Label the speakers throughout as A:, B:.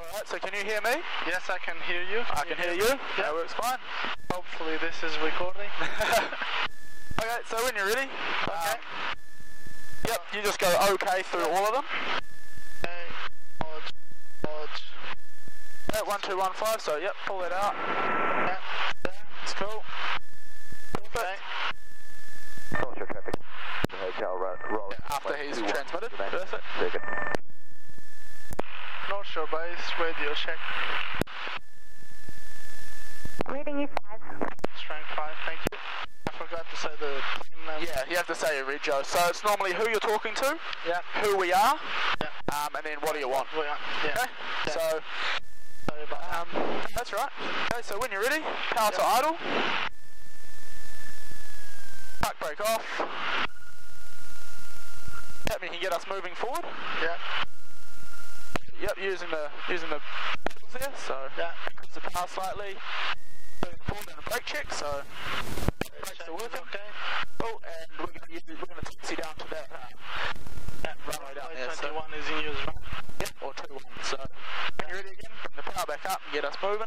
A: Alright, so can you hear me?
B: Yes, I can hear you.
A: I can hear you.
B: Yeah.
A: That works fine.
B: Hopefully this is recording.
A: Okay, so when you're ready.
B: Okay.
A: Yep, you just go okay through all of them.
B: Okay. Lodge.
A: Yeah, 1215, so yep, pull that out.
B: Yeah. There.
A: It's cool.
B: Okay.
A: Perfect.
C: Cross your traffic. The hotel roll.
A: Yeah, after he's transmitted. Perfect.
C: Second.
B: North Shore Base, radio check.
D: Reading you 5.
B: Strength 5, thank you. I forgot to say the plane name.
A: Yeah, you have to say your rego. So it's normally who you're talking to,
B: Yeah.
A: who we are,
B: Yeah.
A: and then what do you want.
B: Yeah.
A: Okay?
B: Yeah.
A: So,
B: Sorry about that.
A: that's right. Okay, so when you're ready, power to idle. Park brake off. That means you can get us moving forward.
B: Yeah.
A: Yep, using the pedals there, so
B: Yeah.
A: increase the power slightly. Moving forward in a brake check, so brakes are working.
B: Okay.
A: Oh, and we're gonna taxi down to that runway down there.
B: 21 is in use, right?
A: Yep, or 2-1. So when you're ready again, bring the power back up and get us moving.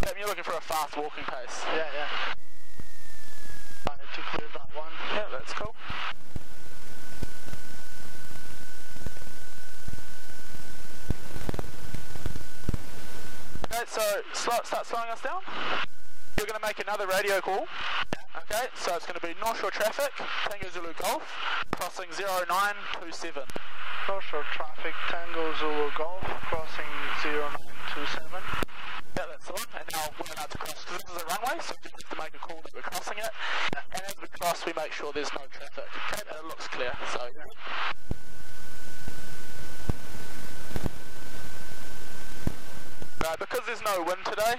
A: Yep, you're looking for a fast walking pace.
B: Yeah, yeah. I need to clear that one.
A: Yeah, that's cool. Okay, so start slowing us down. You're going to make another radio call. Okay, so it's going to be North Shore traffic, Tango Zulu Golf, crossing 0927.
B: North Shore traffic, Tango Zulu Golf, crossing 0927.
A: Yeah, that's the one. And now we're allowed to cross because this is a runway, so we have to make a call that we're crossing it. And as we cross, we make sure there's no traffic. Okay, and it looks clear. So. Because there's no wind today,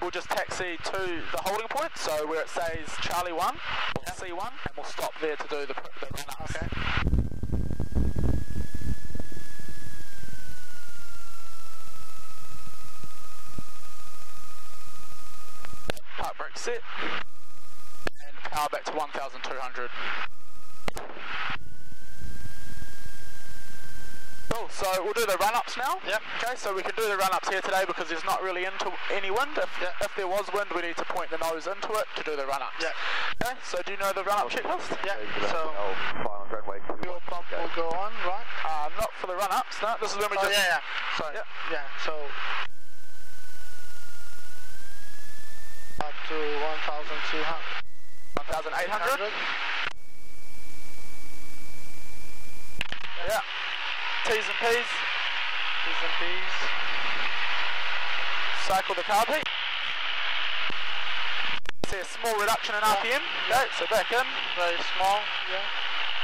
A: we'll just taxi to the holding point, so where it says Charlie 1 or C1, and we'll stop there to do the run-ups.
B: Okay.
A: Park brake set, and power back to 1,200. Cool, so we'll do the run-ups now.
B: Yep.
A: Okay, so we can do the run-ups here today because there's not really any wind. If there was wind, we need to point the nose into it to do the run-ups.
B: Yeah.
A: Okay, so do you know the run-up checklist?
B: Yeah, so
C: runway.
B: fuel pump will go on, right?
A: Not for the run-ups, no, this is when we just...
B: yeah. So,
A: Yep.
B: yeah, so... Up to 1,200.
A: 1,800? Yeah. T's and P's.
B: T's and P's.
A: Cycle the carb heat. See a small reduction in RPM. Okay, so back in.
B: Very small, yeah.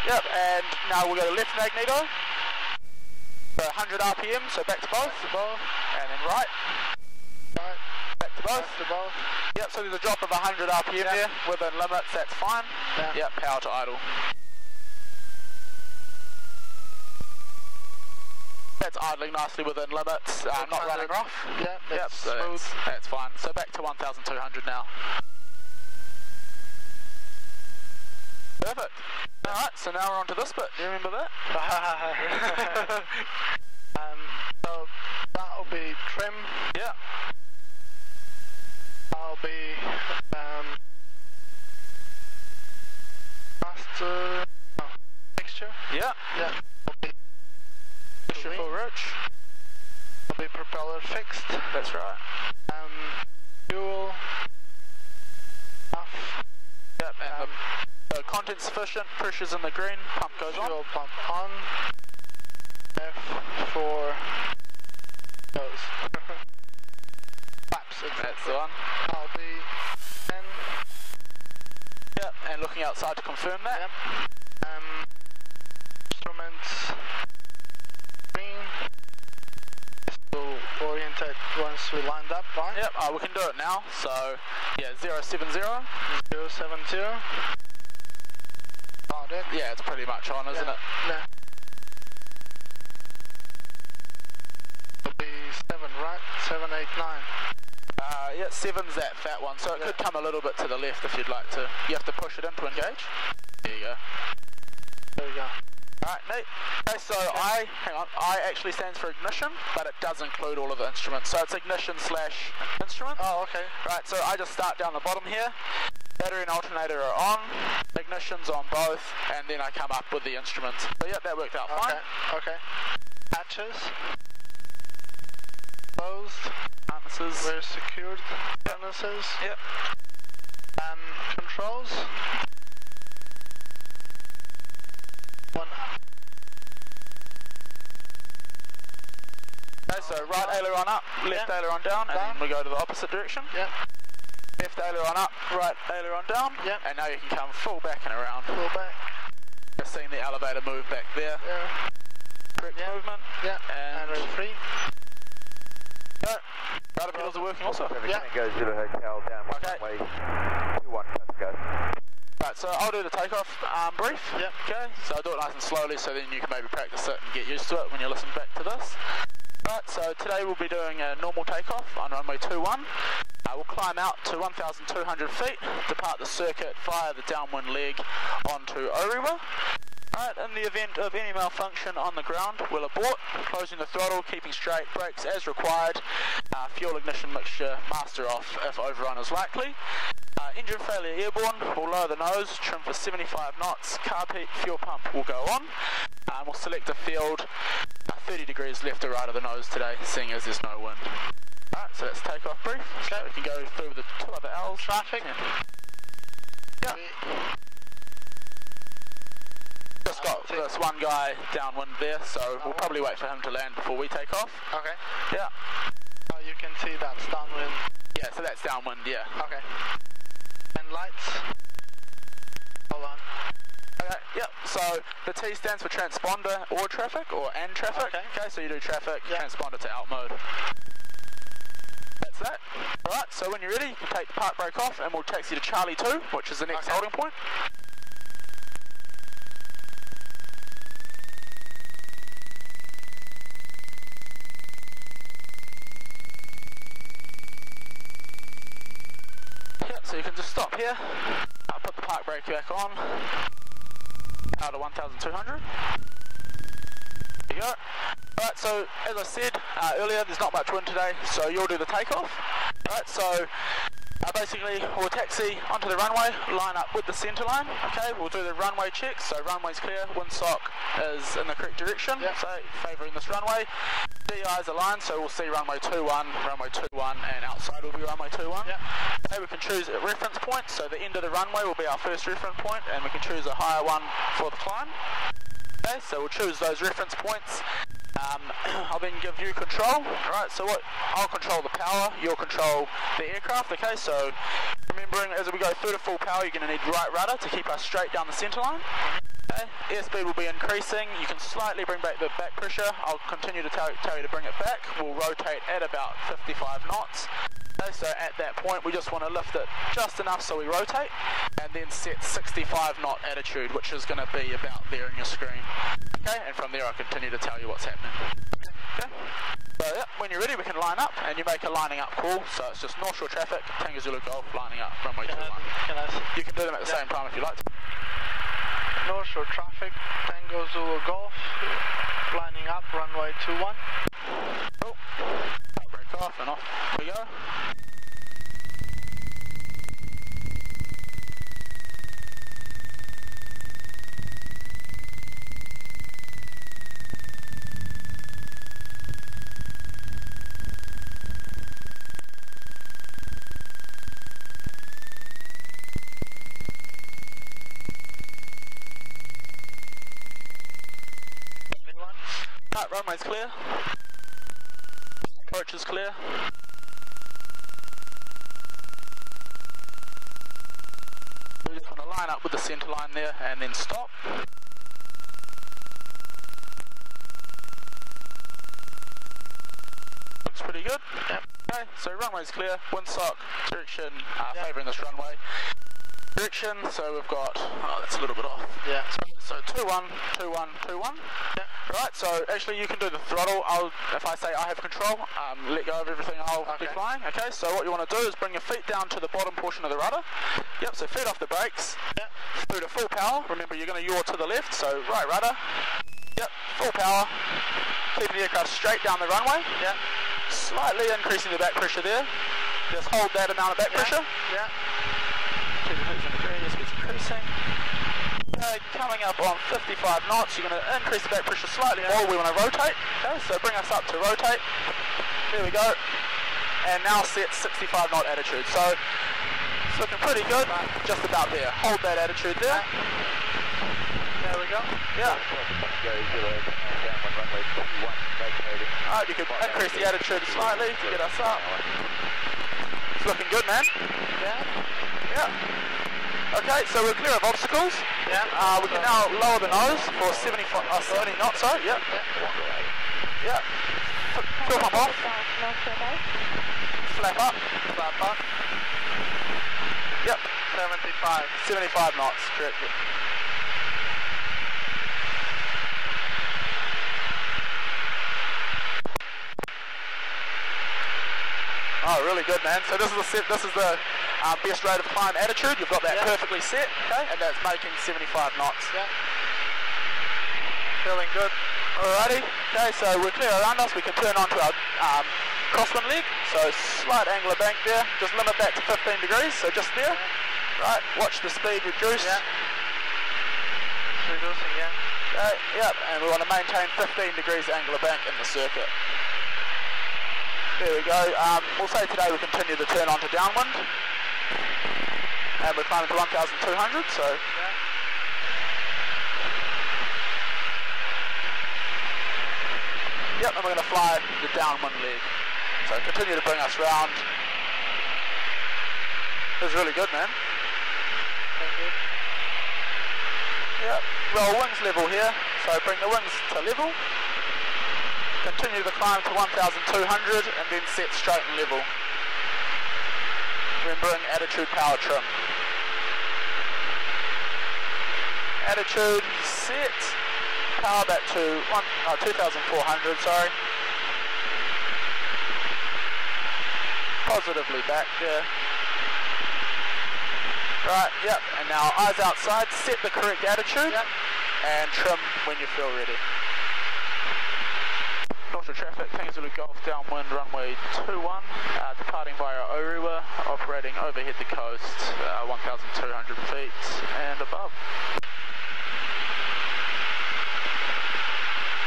A: Yep, and now we'll go to left magneto. So 100 RPM, so back to both.
B: Back to both.
A: And then right.
B: Right.
A: Back to both.
B: Back to both.
A: Yep, so there's a drop of 100 RPM there. Within limits, that's fine.
B: Yeah.
A: Yep, power to idle. That's idling nicely within limits, not running off.
B: Yeah,
A: Yep,
B: that's
A: so
B: smooth.
A: that's fine. So back to 1,200 now. Perfect. Alright, so now we're on to this bit. Do you remember that?
B: So that'll be trim.
A: Yeah.
B: That'll be master mixture.
A: Yeah.
B: Yeah. That'll be
A: Full roach.
B: That'll be propeller fixed.
A: That's right.
B: Fuel. Off.
A: Yep, and the content's sufficient, pressure's in the green, pump goes on.
B: Fuel pump on. F4 goes. Flaps.
A: That's the one.
B: I'll be 10.
A: Yep, and looking outside to confirm that.
B: Yep. Instruments green. Will orientate once we lined up, right?
A: Yep, we can do it now. So, yeah, 070.
B: 070. About it.
A: Yeah, it's pretty much on, isn't it?
B: Yeah. It'll be 7, right? 7, 8, 9.
A: Yeah, 7's that fat one, so it could come a little bit to the left if you'd like to. You have to push it in to engage. There you go.
B: There you go.
A: Alright, neat. Okay, so I actually stands for ignition, but it does include all of the instruments. So it's ignition slash instrument.
B: Oh, okay.
A: Right, so I just start down the bottom here. Battery and alternator are on, ignition's on both, and then I come up with the instruments. So yeah, that worked out fine.
B: Okay. Hatches. Closed.
A: Harnesses.
B: We're secured. Harnesses.
A: Yep.
B: And controls. One.
A: Okay, so right aileron up, left aileron down, and then we go to the opposite direction.
B: Yep.
A: Left aileron up, right aileron down,
B: Yep.
A: and now you can come full back and around.
B: Full back.
A: Just seeing the elevator move back there.
B: Yeah.
A: Correct movement.
B: Yeah. And we're free.
A: Go. Rudder pedals are working also.
B: Yeah.
C: Go Zulu Hotel down
A: Okay.
C: runway 21, go.
A: Right, so I'll do the takeoff brief.
B: Yep.
A: Okay, so I'll do it nice and slowly so then you can maybe practice it and get used to it when you listen back to this. Right, so today we'll be doing a normal takeoff on runway 21. We'll climb out to 1,200 feet, depart the circuit via the downwind leg onto Orewa. Alright, in the event of any malfunction on the ground, we'll abort, closing the throttle, keeping straight, brakes as required, fuel ignition mixture, master off if overrun is likely. Engine failure airborne, we'll lower the nose, trim for 75 knots, carb heat, fuel pump will go on. We'll select a field 30 degrees left or right of the nose today, seeing as there's no wind. Alright, so that's takeoff brief. So we can go through the two other L's.
B: Traffic.
A: Yeah. Just got this one guy downwind there, so we'll probably wait for him to land before we take off.
B: Okay.
A: Yeah.
B: Oh, you can see that's downwind.
A: Yeah, so that's downwind, yeah.
B: Okay. And lights. Hold on.
A: Okay, yep, so the T stands for transponder or traffic, or and traffic. Okay, so you do traffic, transponder to out mode. That's that. Alright, so when you're ready, you can take the park brake off and we'll taxi to Charlie 2, which is the next holding point. So you can just stop here, I'll put the park brake back on, out of 1,200. There you go. Alright, so as I said earlier, there's not much wind today, so you'll do the takeoff. Alright, so basically we'll taxi onto the runway, line up with the centre line. Okay, we'll do the runway checks, so runway's clear, windsock is in the correct direction, so favouring this runway. DI's aligned, so we'll see runway 21, and outside will be runway 21. Okay, we can choose a reference point, so the end of the runway will be our first reference point, and we can choose a higher one for the climb. Okay, so we'll choose those reference points. I'll then give you control. Alright, so I'll control the power, you'll control the aircraft. Okay, so remembering as we go through to full power, you're going to need right rudder to keep us straight down the centre line. Okay, airspeed will be increasing. You can slightly bring back the back pressure. I'll continue to tell you to bring it back. We'll rotate at about 55 knots. Okay, so at that point we just want to lift it just enough so we rotate, and then set 65 knot attitude, which is going to be about there in your screen. Okay, and from there I'll continue to tell you what's happening. Okay, so yeah, when you're ready we can line up, and you make a lining up call, so it's just North Shore traffic, Tango Zulu Golf, lining up, runway 21. You can do them at the same time if you like to.
B: North Shore traffic, Tango Zulu Golf, lining up, runway 21.
A: Cool. Break off and off we go. Right, runway's clear. Approach is clear. We're just going to line up with the centre line there and then stop. Looks pretty good. Okay, so runway's clear. Windsock direction favouring this runway. direction, so we've got, oh, that's a little bit off.
B: Yeah.
A: So 2-1, 2-1, 2-1.
B: Yeah.
A: Right, so actually you can do the throttle. If I say I have control, let go of everything, I'll be flying. Okay, so what you want to do is bring your feet down to the bottom portion of the rudder. Yep, so feet off the brakes.
B: Yeah.
A: Through to full power. Remember, you're going to yaw to the left, so right rudder. Yep, full power. Keeping the aircraft straight down the runway.
B: Yeah.
A: Slightly increasing the back pressure there. Just hold that amount of back pressure.
B: Yeah.
A: Just increasing. Okay, coming up on 55 knots, you're going to increase the back pressure slightly more. We want to rotate. Okay, so bring us up to rotate. There we go. And now set 65 knot attitude. So it's looking pretty good. Just about there. Hold that attitude there.
B: There we go.
A: Yeah. Alright, you can increase the attitude slightly to get us up. It's looking good, man.
B: Yeah.
A: Yeah. Okay, so we're clear of obstacles.
B: Yeah.
A: We can now lower the nose for 70 knots, sorry. Yep. Yeah. Fuel pump off. Flap up.
B: Flap up.
A: Yep.
B: 75.
A: 75 knots, correct. Oh, really good, man. So this is the best rate of climb attitude. You've got that perfectly set, okay, and that's making 75 knots.
B: Yeah. Feeling good.
A: Alrighty. Okay, so we're clear around us. We can turn onto our crosswind leg. So slight angle of bank there. Just limit that to 15 degrees. So just there. Yeah. Right. Watch the speed reduce.
B: Yeah. It's reducing, yeah.
A: Okay. Yep. And we want to maintain 15 degrees angle of bank in the circuit. There we go. We'll say today we continue the turn onto downwind. And we're climbing to 1,200, so...
B: Yeah.
A: Yep, and we're going to fly the downwind leg. So continue to bring us round. This is really good, man.
B: Thank you.
A: Yep, roll wings level here. So bring the wings to level. Continue the climb to 1,200 and then set straight and level. Remembering attitude, power, trim. Attitude, set, power back to 2,400, sorry. Positively back there. Right, yep, and now eyes outside, set the correct attitude, and trim when you feel ready. North traffic, Tango Zulu Golf, downwind, runway 21, departing via Orewa, operating overhead the coast, 1,200 feet and above.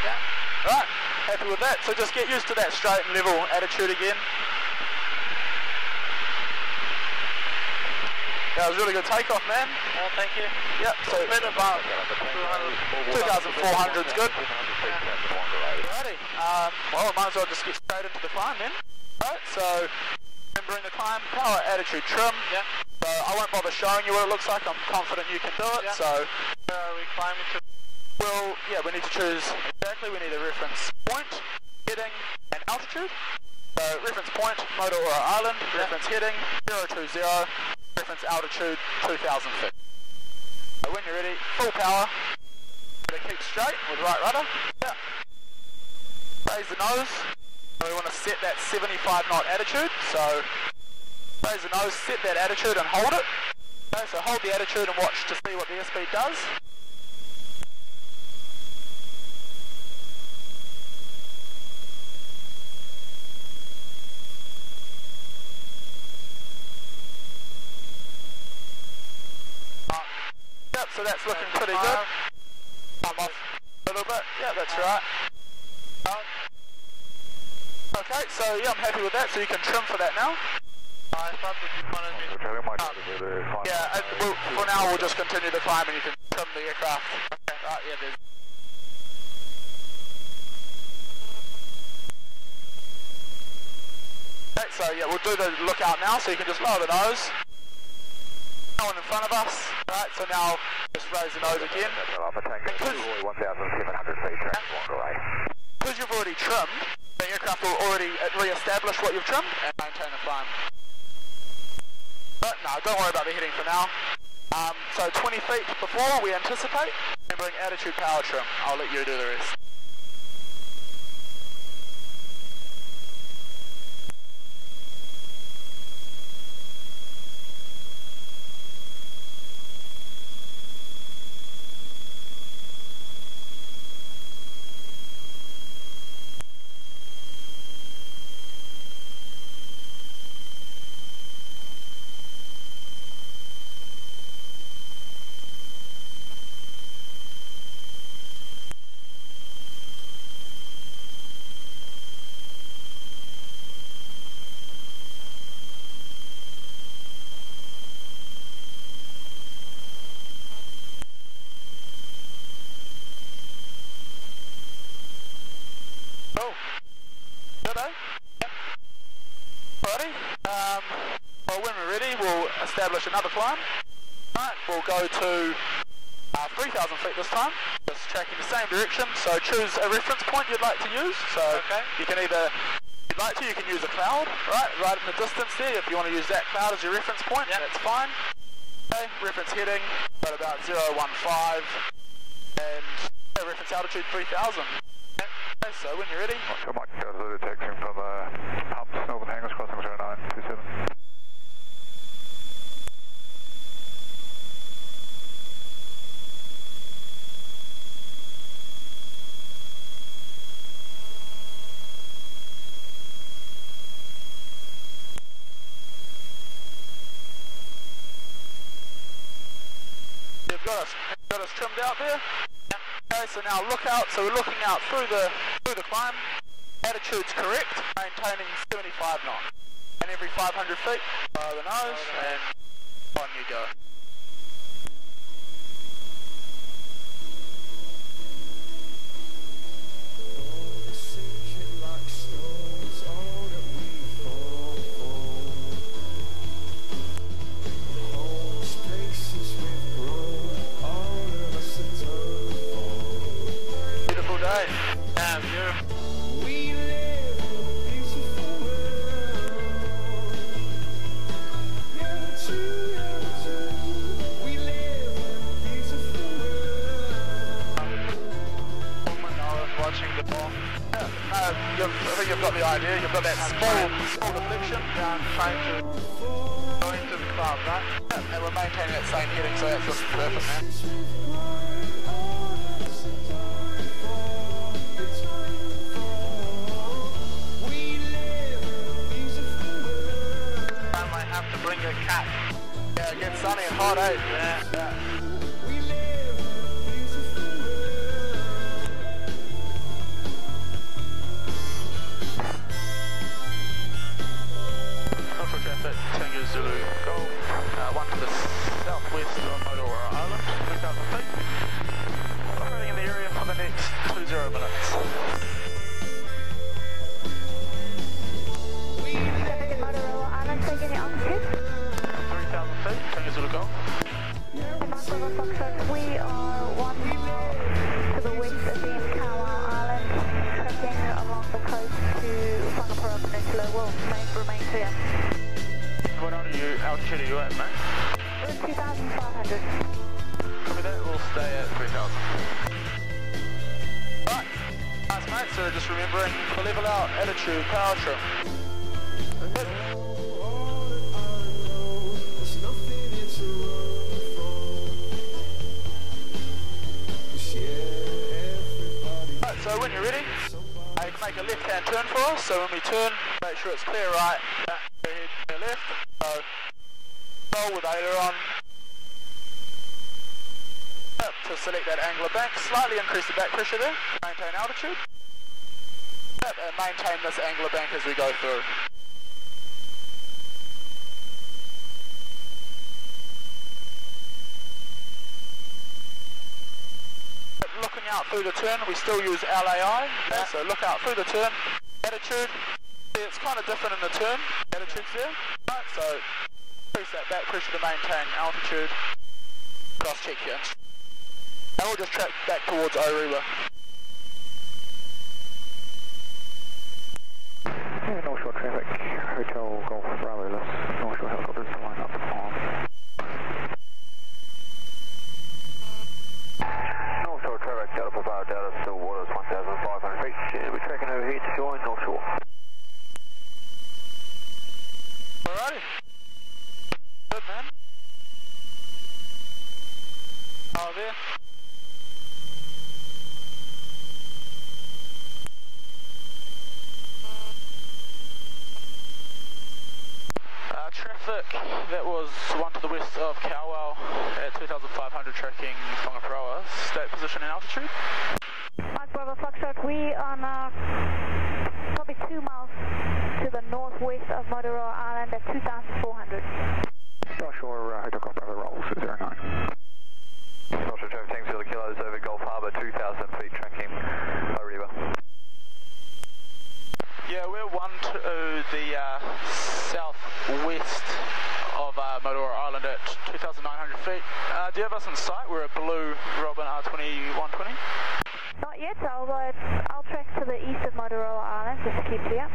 A: Yeah. Right, happy with that. So just get used to that straight and level attitude again. That was a really good takeoff, man.
B: Oh, thank you.
A: Yep, so
B: a bit about
A: 2,400 is good. Alrighty, well, I might as well just get straight into the climb then. Alright, so remembering the climb, power, attitude, trim.
B: Yeah.
A: So I won't bother showing you what it looks like. I'm confident you can do it. So
B: where are we climbing to?
A: Well, yeah, we need to choose exactly. We need a reference point, heading, and altitude. So reference point, motor or island. Reference heading 020. Reference altitude 2,000 feet. So when you're ready, full power. Keep straight with right rudder. Yeah. Raise the nose. So we want to set that 75 knot attitude. So raise the nose, set that attitude and hold it. Okay, so hold the attitude and watch to see what the airspeed does. Yep, so that's looking pretty good. Come off a little bit. Yeah, that's right. Okay, so yeah, I'm happy with that. So you can trim for that now.
B: I thought that you wanted me to...
A: Yeah, for now we'll just continue the climb and you can trim the aircraft. Okay. Right, yeah, there's... Okay, so yeah, we'll do the lookout now, so you can just lower the nose. No one in front of us, right, so now just raise the nose again. Because you've already trimmed, the aircraft will already re-establish what you've trimmed and maintain the climb. But no, don't worry about the heading for now. So 20 feet before we anticipate, and bring attitude power trim. I'll let you do the rest. Cool. Good, eh? Yep. Alrighty. Well, when we're ready, we'll establish another climb. Right, we'll go to 3,000 feet this time, just tracking the same direction. So choose a reference point you'd like to use. So you can either, if you'd like to, you can use a cloud, right in the distance there. If you want to use that cloud as your reference point, that's fine. Okay, reference heading, got about 015, and reference altitude 3,000. Okay, so when you're ready.
C: So Mike, Zulu taxiing from Humps, Northern Hangars, crossing 0927.
A: You've got us trimmed out there. Okay, so now look out. So we're looking out through the climb. Attitude's correct, maintaining 75 knots. And every 500 feet, follow the nose, and on you go. Beautiful day. Yeah, beautiful. Watching the ball. I think you've got the idea. You've got that small deflection down, trying to go into the cloud, right? Yeah, and we're maintaining that same heading, so that's just perfect, man. I might have to bring a cat. Yeah, it gets sunny and hot, eh? Yeah. Tango Zulu Golf, one to the southwest of Motorora Island, 3,000 feet. Operating in the area for the next 20 minutes.
D: Traffic at Motorora Island, taking your altitude.
A: 3,000 feet, Tango Zulu Golf.
D: Marco Foxtrot, we are 1 mile to the west of the Carlisle Island, tracking along the coast to Whangapara Peninsula. Will remain clear.
A: What altitude are you at, mate?
D: We're at 2,500.
A: Copy that, we'll stay at 3,000. Right, nice mate, so just remembering to level out, attitude, power trim. Good. Right, so when you're ready, you can make a left-hand turn for us, so when we turn, make sure it's clear right, clear head, clear left, so roll with aileron, to select that angular bank, slightly increase the back pressure there, maintain altitude, and maintain this angular bank as we go through. Looking out through the turn, we still use LAI, okay, so look out through the turn, attitude, see it's kind of different in the turn, attitude's there, right, so increase that back pressure to maintain altitude, cross check here, and we'll just track back towards Orewa.
C: Yeah, North Shore traffic, Hotel Golf Bravo list, North Shore helicopters line up on.
A: turn. Oh, there. Traffic, that was one to the west of Cowell at 2,500 tracking Whangaparoa, state position and altitude.
D: Mike Bravo Foxtrot, we are now probably 2 miles to the northwest of Motorola Island at 2,400.
C: North Shore, Hotel Golf Bravo rolls 09. North Shore traffic, Tango Zulu Kilos over Gulf Harbour, 2,000 feet tracking River.
A: Yeah, we're one to the southwest of Motorola Island at 2,900 feet. Do you have us in sight? We're a blue Robin R2120.
D: Not yet, I'll track to the east of Motorola Island just to keep clear.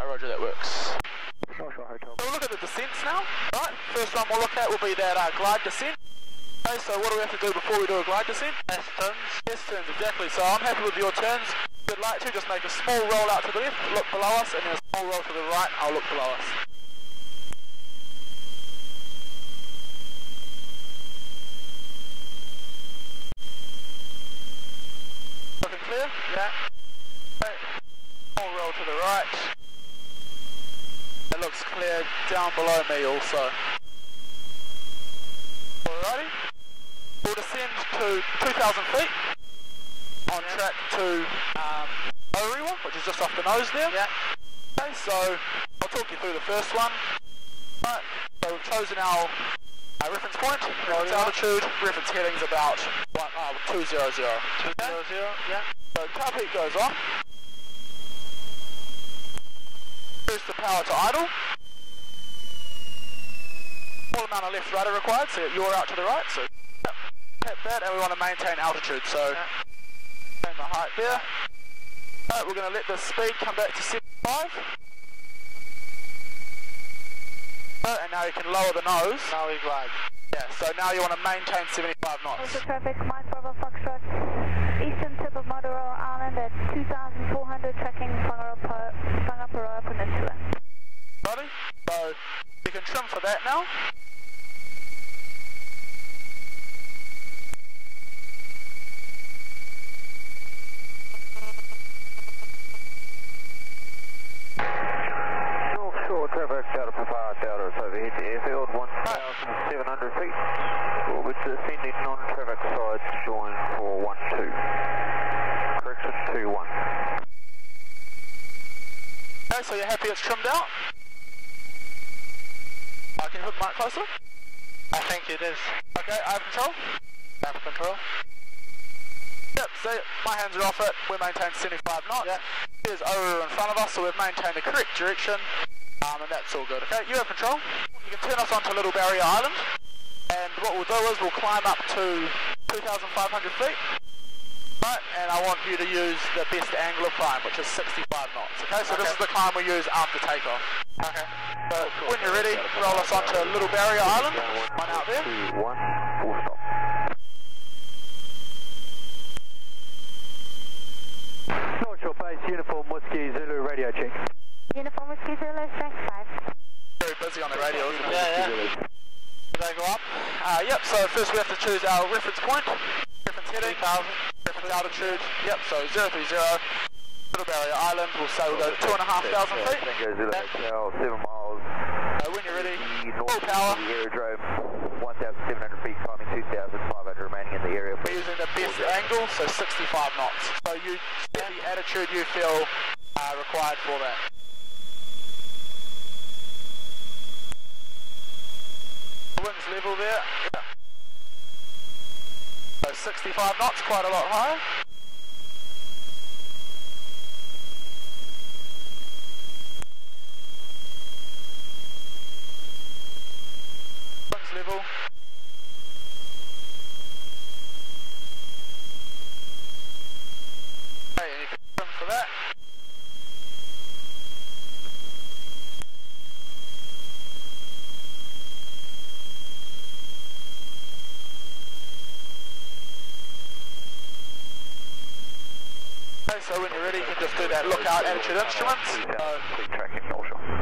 A: Roger, that works.
C: North Shore Hotel.
A: So we'll look at the descents now. Right, first one we'll look at will be that glide descent. Okay, so what do we have to do before we do a glide descent? S-turns. S-turns, exactly. So I'm happy with your turns. If you'd like to, just make a small roll out to the left, look below us, and then a small roll to the right, I'll look below us. Looking clear? Yeah. Okay. Small roll to the right. It looks clear down below me also. Alrighty. We'll descend to 2,000 feet. On track to Orewa, which is just off the nose there. Yeah. Okay, so I'll talk you through the first one. Right, so we've chosen our reference point, reference altitude, reference heading's about 200. 200, yeah. So tail peak goes on. Boost the power to idle. Small amount of left rudder required, so you're out to the right, so tap that, and we want to maintain altitude, so maintain the height there. Right, we're going to let the speed come back to 75. Right, and now you can lower the nose. Now we glide. Yeah, so now you want to maintain 75 knots.
D: Also traffic, Mike Bravo Foxtrot, eastern tip of Motorola Island at 2,400 tracking Whangaparoa Peninsula.
A: Righty, so you can trim for that now.
C: North Shore traffic, Delta Papa Delta is overhead to airfield, 1,700 feet. We'll be descending non-traffic side, join for 12. Correction 21.
A: Okay, so you're happy it's trimmed out? Can you put the mic closer? I think it is. Okay, I have control? I have control. Yep, so my hands are off it, we maintain 75 knots. Yep. There's Oru in front of us, so we've maintained the correct direction, and that's all good. Okay, you have control. You can turn us onto Little Barrier Island, and what we'll do is we'll climb up to 2,500 feet. Right, and I want you to use the best angle of climb, which is 65 knots. Okay, so this is the climb we use after takeoff. Okay. So when you're ready, roll us onto Little Barrier Island. One out there.
C: 2, 1, full stop. North Shore base, uniform Whiskey Zulu radio check.
D: Uniform Whiskey Zulu, track 5.
A: Very busy on the radio, isn't it? Yeah. Did they go up? Yep, so first we have to choose our reference point. Reference heading. 3,000. Reference altitude. Yep, so 030. Little Barrier Island, we'll say we'll go 2,500 feet.
C: Tango Zulu Hotel, 7 miles.
A: When you're ready, full power.
C: The aerodrome, 1,700 feet, climbing 2,500 remaining in the area.
A: We're using the best angle, so 65 knots. So you set the attitude you feel required for that. The wind's level there. Yeah. So 65 knots, quite a lot higher. Wind's level. Okay, and you can trim for that. Okay, so when you're ready, you can just do that lookout attitude instruments.
C: Keep tracking North Shore.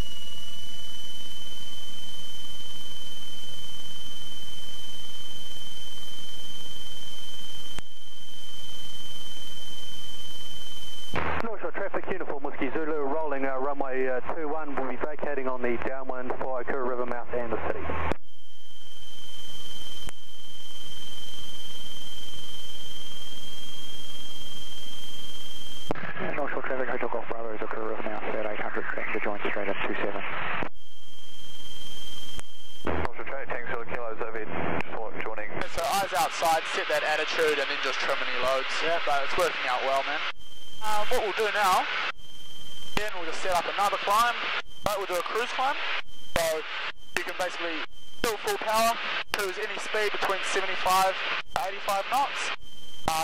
E: runway 21, we'll be vacating on the downwind for Okura River mouth and the city.
F: North Shore traffic, Hotel Golf Bravo is Okura River mouth at 800, back to join straight at 27.
C: North Shore traffic, tanks for the kilos overhead, just joining.
A: So eyes outside, set that attitude and then just trim any loads. Yeah, but it's working out well, man. What we'll do now, then we'll just set up another climb, right, we'll do a cruise climb. So you can basically still full power, cruise any speed between 75 to 85 knots.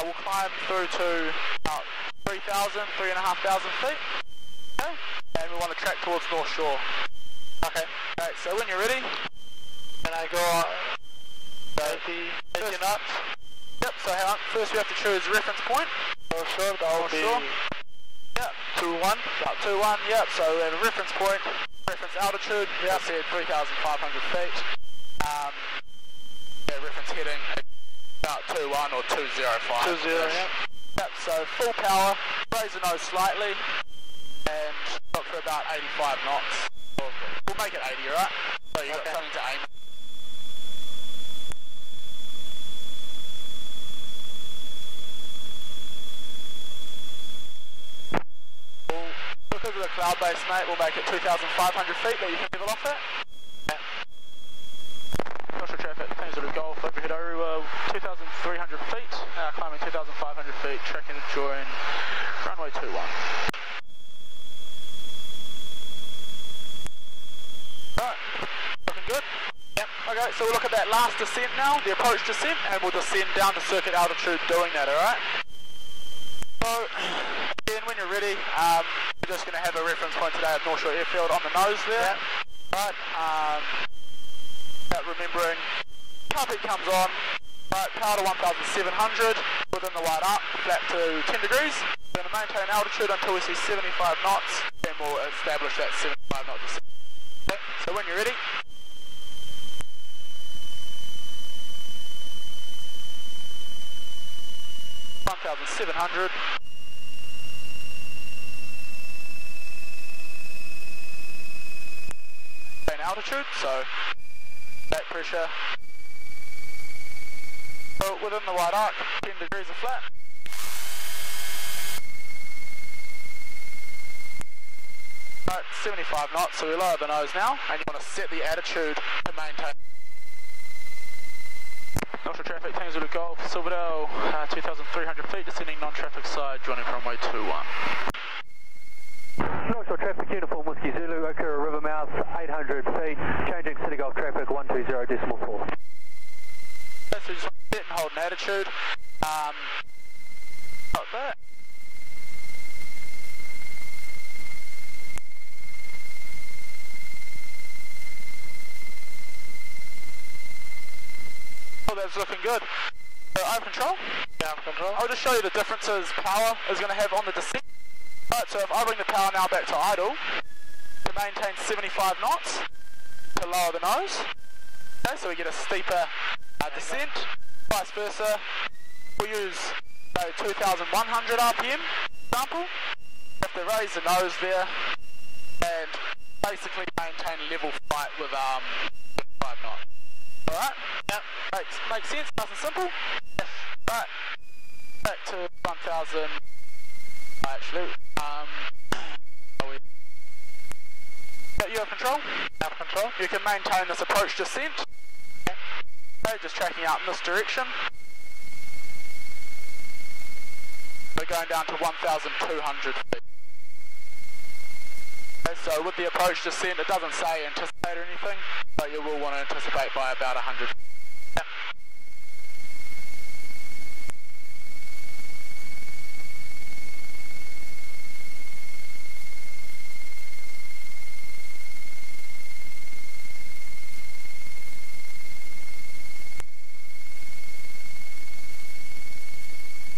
A: We'll climb through to about 3,000, 3,500 feet. Okay? And we want to track towards North Shore. Okay, alright, so when you're ready,
B: And I go 80 knots.
A: Yep, so hang on, first we have to choose reference point.
B: North Shore, that will be
A: Yep, 2-1. About 2-1, yep, so we have a reference point, reference altitude, yep, said 3,500 feet. Yeah, reference heading, about 2-1 or 205.
B: 20, yeah.
A: Yep, so full power, raise the nose slightly, and look for about 85 knots. We'll make it 80, alright? So you've got something to aim at. Because of the cloud base, mate, we'll make it 2,500 feet that you can level off at. Yeah. North Shore traffic, things will golf overhead over 2,300 feet, climbing 2,500 feet, tracking to join runway 21. Alright, looking good. Yep, okay, so we'll look at that last descent now, the approach descent, and we'll descend down to circuit altitude doing that, alright? So, again, when you're ready, we're just going to have a reference point today at North Shore Airfield on the nose there. Yep. Right, remembering, carpet comes on, right, power to 1,700, within the wide up, flat to 10 degrees. We're going to maintain altitude until we see 75 knots, then we'll establish that 75 knot descent. Okay, so when you're ready, $1,700. Altitude, so back pressure. So within the wide arc, 10 degrees of flat. Right, 75 knots, so we lower the nose now, and you want to set the attitude to maintain. North Shore traffic, Tango Zulu Golf, Silverdale, 2,300 feet, descending non-traffic side, joining runway 21.
E: North Shore traffic, uniform Whiskey Zulu, Okura River mouth, 800 feet, changing City Golf traffic, 120.4.
A: So just want to set and hold an attitude. Like that. Oh, that's looking good. So I have control?
B: Yeah, I have control.
A: I'll just show you the differences power is going to have on the descent. Right, so if I bring the power now back to idle, to maintain 75 knots, to lower the nose, okay, so we get a steeper descent, vice versa, we'll use 2,100 RPM example, have to raise the nose there, and basically maintain level flight with 5 knots. Alright? Yep. Makes sense, nice and simple? Yes. Right, back to 1,000, actually, you have control? I have control. You can maintain this approach descent. Okay, just tracking out in this direction. We're going down to 1,200 feet. Okay, so with the approach descent, it doesn't say anticipate or anything, but you will want to anticipate by about 100 feet. Yep.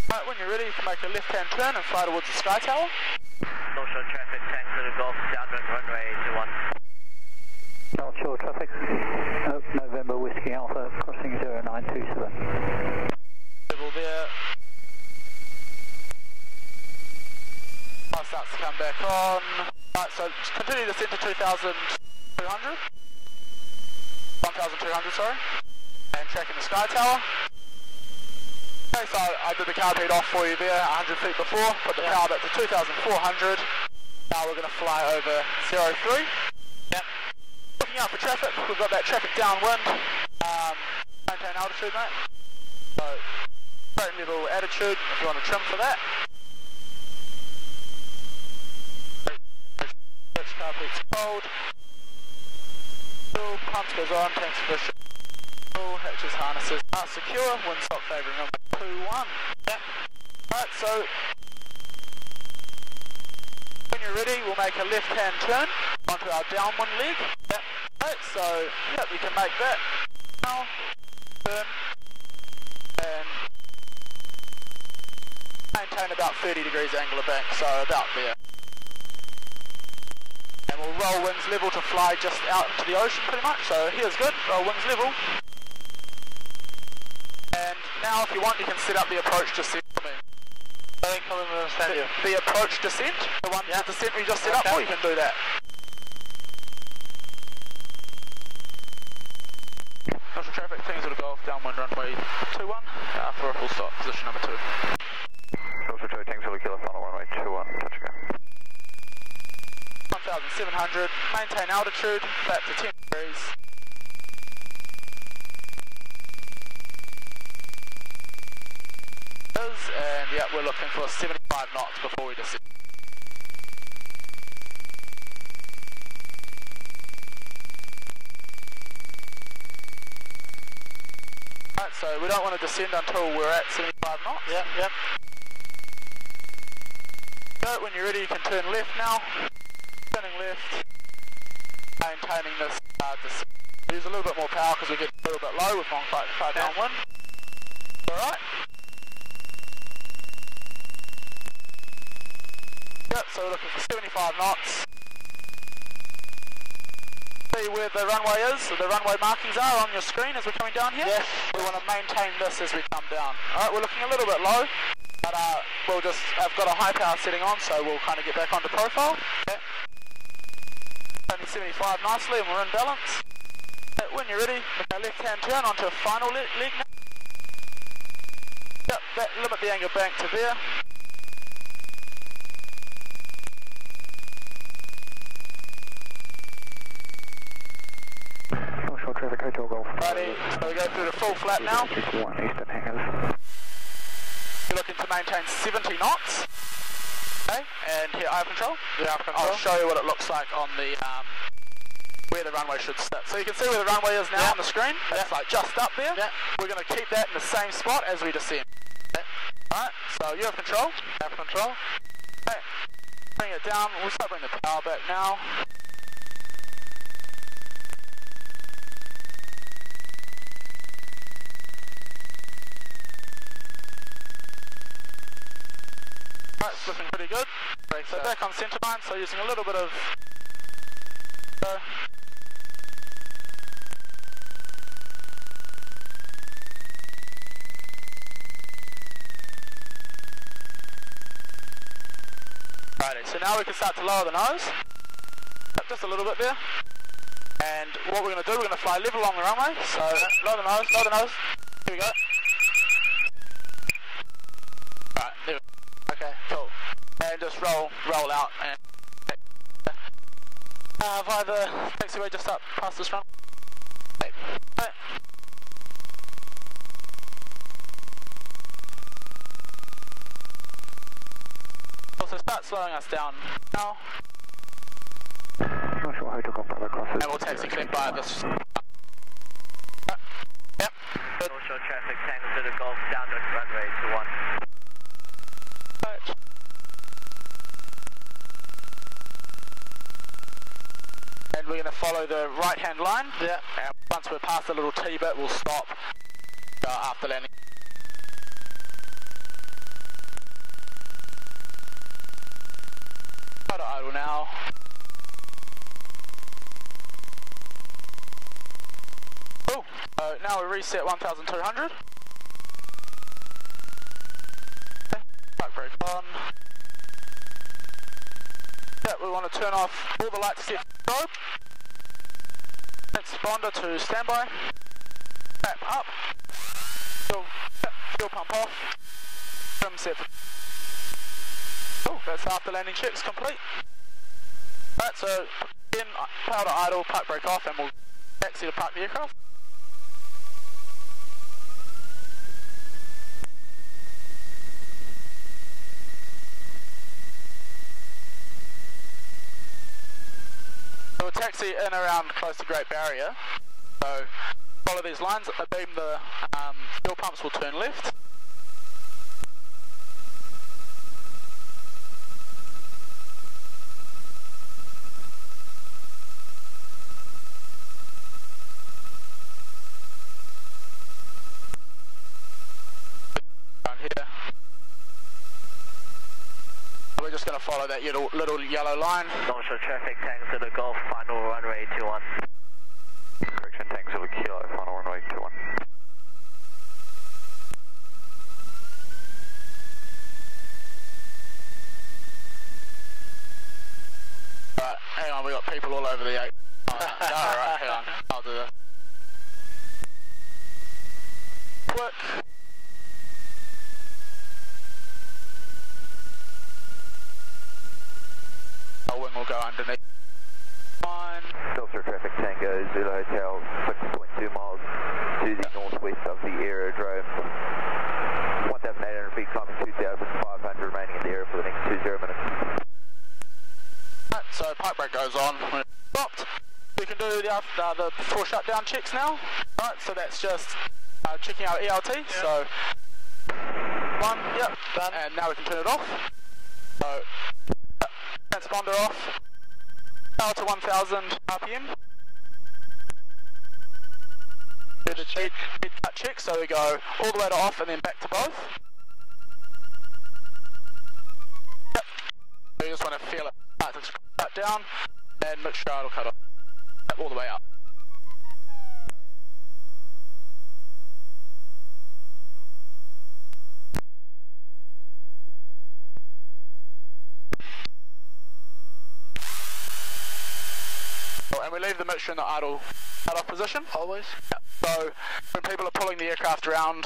A: Right, when you're ready, you can make a left-hand turn and fly towards the Sky Tower.
G: North Shore traffic, Tango Zulu Golf, downwind runway 21.
F: North Shore traffic, November Whiskey Alpha, crossing 0927.
A: Level there. Flight starts to come back on. Right, so continue to descend to 2,200. 1,200, sorry. And tracking the sky tower. Okay, so I did the card heat off for you there, 100 feet before. Put the power back to 2,400. Now we're going to fly over 03. Yep. Looking out for traffic, we've got that traffic downwind. Maintain altitude, mate. So, straight level attitude if you want to trim for that. Car heat's cold. Fuel, pumps goes on, tanks efficient. Fuel, hatches, harnesses are secure. Windsock favouring runway 21. Yep. Alright, so when you're ready, we'll make a left-hand turn onto our downwind leg. Yep. Right, so yep, you can make that. Now, turn, and maintain about 30 degrees angle of bank, so about there. And we'll roll wings level to fly just out into the ocean pretty much, so here's good, roll wings level. And now if you want, you can set up the approach descent for me.
B: I think I'm going to understand you.
A: The approach descent, the one the descent we just set up for, you can do that. Commercial traffic, things to the Golf, downwind runway 21, for a full stop, position number 2.
C: Also 2, Tango Zulu Kilo, final runway 21, touch again.
A: 1,700, maintain altitude, flat to 10 degrees. And yeah, we're looking for 75 knots before we descend. Right, so we don't want to descend until we're at 75 knots.
B: Yep, yep.
A: So when you're ready, you can turn left now. Turning left, maintaining this descent. Use a little bit more power because we get a little bit low with long far downwind. Alright. Yep, so we're looking for 75 knots. See where the runway is, or the runway markings are on your screen as we're coming down here?
B: Yes.
A: We want to maintain this as we come down. Alright, we're looking a little bit low, but we'll just, I've got a high power setting on, so we'll kind of get back onto profile. Okay. Only 75 nicely, and we're in balance. Okay, when you're ready, make a left hand turn onto a final leg now. Yep, that, limit the angle bank to there.
F: Short traffic, Hotel Golf.
A: Righty, so we go through the full flat now.
F: 61 Eastern Hangers.
A: You're looking to maintain 70 knots. Okay, and here I have control.
B: Yeah, I have control.
A: I'll show you what it looks like on the where the runway should sit. So you can see where the runway is now on the screen. That's like just up there. Yeah. We're going to keep that in the same spot as we descend. Okay. Alright, so you have control.
B: I have control.
A: Okay. Bring it down. We'll start bringing the power back now. Right, it's looking pretty good. So back on centre line, so using a little bit of... Righty, so now we can start to lower the nose. Just a little bit there. And what we're going to do, we're going to fly level along the runway. So lower the nose, lower the nose. Here we go. Right, there we go. Okay, cool. And just roll out and via the taxiway just up past this run. Okay. Also start slowing us down now.
F: Not sure Hotel Golf Bravo crosses.
A: And we'll taxi clear by this. Yep. Good.
G: North Shore traffic, Tango Zulu Golf, downwind runway 21.
A: Right. And we're going to follow the right hand line.
B: Yeah.
A: And once we're past the little T bit, we'll stop after landing. Auto idle now. Cool. So now we reset 1,200. Okay. Park brake on. Yeah, we want want to turn off all the lights except strobe. Transponder to standby. Tap up. Fuel pump off. Trim set. Cool, that's after landing checks complete. Right, so again, power to idle, park brake off, and we'll taxi to park the aircraft. So we'll taxi in around close to Great Barrier. So follow these lines, abeam the fuel pumps will turn left. Here. We're just going to follow that little yellow line.
G: North Shore traffic, Tango Zulu Golf, final runway 21.
C: Correction, Tango Zulu Kilo, final runway 21.
A: Right, hang on, we got people all over the 8. Oh, alright, hang on, I'll do this. Quick. Our wing will go underneath. Fine.
C: Filter traffic, Tango Zulu Hotel, 6.2 miles to the northwest of the aerodrome. 1,800 feet, climbing 2,500, remaining in the air for the next 20 minutes.
A: Right, so pipe brake goes on when it's stopped. We can do the before shutdown checks now. Right, so that's just checking our ELT. Yep. So, one, yep, done. And now we can turn it off. So, transponder off. Power to 1000 RPM. Do the speed cut check, so we go all the way to off and then back to both. Yep. So you just want to feel it. Right, so cut down and make sure it'll cut off. Yep, all the way up. And we leave the mixture in the idle cut-off position.
B: Always?
A: Yep. So when people are pulling the aircraft around,